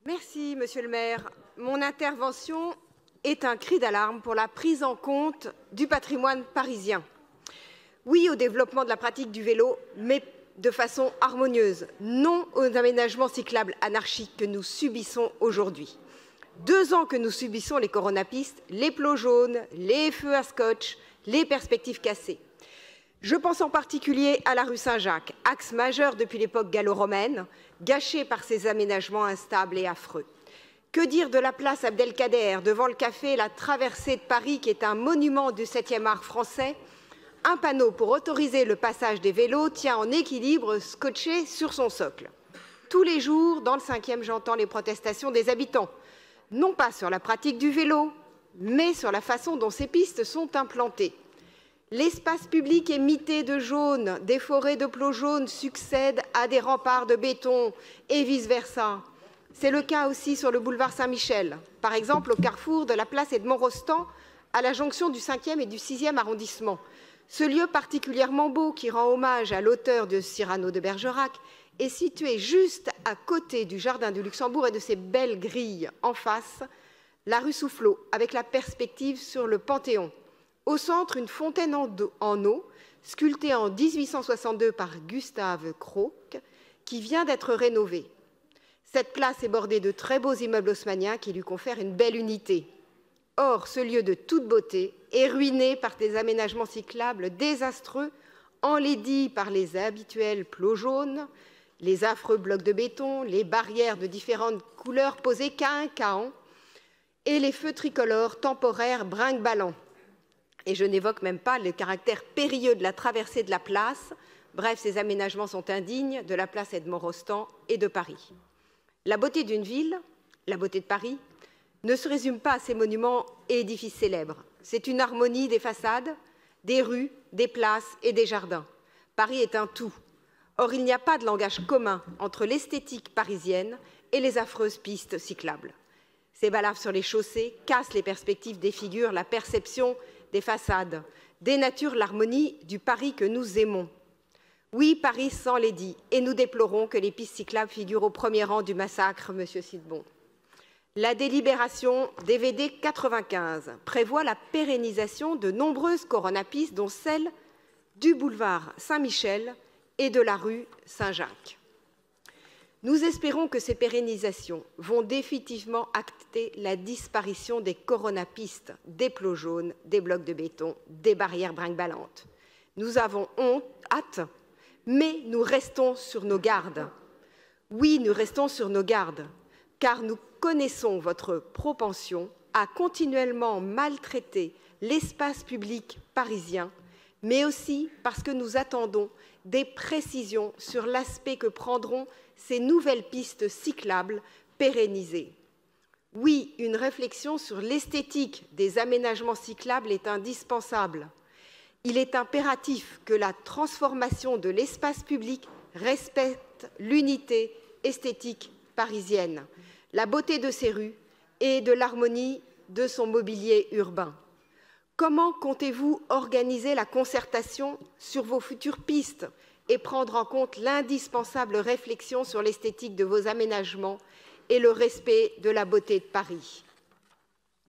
Merci, Monsieur le maire. Mon intervention est un cri d'alarme pour la prise en compte du patrimoine parisien. Oui au développement de la pratique du vélo, mais de façon harmonieuse, non aux aménagements cyclables anarchiques que nous subissons aujourd'hui. 2 ans que nous subissons les coronapistes, les plots jaunes, les feux à scotch, les perspectives cassées. Je pense en particulier à la rue Saint-Jacques, axe majeur depuis l'époque gallo-romaine, gâché par ses aménagements instables et affreux. Que dire de la place Abdelkader, devant le café La Traversée de Paris, qui est un monument du 7e art français? Un panneau pour autoriser le passage des vélos tient en équilibre scotché sur son socle. Tous les jours, dans le 5e, j'entends les protestations des habitants, non pas sur la pratique du vélo, mais sur la façon dont ces pistes sont implantées. L'espace public est mité de jaune, des forêts de plots jaunes succèdent à des remparts de béton et vice-versa. C'est le cas aussi sur le boulevard Saint-Michel, par exemple au carrefour de la place Edmond-Rostand, à la jonction du 5e et du 6e arrondissement. Ce lieu particulièrement beau qui rend hommage à l'auteur de Cyrano de Bergerac est situé juste à côté du jardin du Luxembourg et de ses belles grilles en face, la rue Soufflot, avec la perspective sur le Panthéon. Au centre, une fontaine en eau, sculptée en 1862 par Gustave Croc, qui vient d'être rénovée. Cette place est bordée de très beaux immeubles haussmanniens qui lui confèrent une belle unité. Or, ce lieu de toute beauté est ruiné par des aménagements cyclables désastreux, enlaidis par les habituels plots jaunes, les affreux blocs de béton, les barrières de différentes couleurs posées cahin-cahan et les feux tricolores temporaires brinque-ballants. Et je n'évoque même pas le caractère périlleux de la traversée de la place. Bref, ces aménagements sont indignes de la place Edmond-Rostand et de Paris. La beauté d'une ville, la beauté de Paris, ne se résume pas à ces monuments et édifices célèbres. C'est une harmonie des façades, des rues, des places et des jardins. Paris est un tout. Or, il n'y a pas de langage commun entre l'esthétique parisienne et les affreuses pistes cyclables. Ces balaves sur les chaussées cassent les perspectives, défigurent la perception des façades, dénaturent l'harmonie du Paris que nous aimons. Oui, Paris s'enlaidit, et nous déplorons que les pistes cyclables figurent au premier rang du massacre, Monsieur Sidbon. La délibération DVD 95 prévoit la pérennisation de nombreuses coronapistes, dont celle du boulevard Saint-Michel et de la rue Saint-Jacques. Nous espérons que ces pérennisations vont définitivement acter la disparition des coronapistes, des plots jaunes, des blocs de béton, des barrières brinque-ballantes. Nous avons hâte, mais nous restons sur nos gardes. Oui, nous restons sur nos gardes, car nous connaissons votre propension à continuellement maltraiter l'espace public parisien, mais aussi parce que nous attendons des précisions sur l'aspect que prendront ces nouvelles pistes cyclables pérennisées. Oui, une réflexion sur l'esthétique des aménagements cyclables est indispensable. Il est impératif que la transformation de l'espace public respecte l'unité esthétique parisienne, la beauté de ses rues et de l'harmonie de son mobilier urbain. Comment comptez-vous organiser la concertation sur vos futures pistes et prendre en compte l'indispensable réflexion sur l'esthétique de vos aménagements et le respect de la beauté de Paris?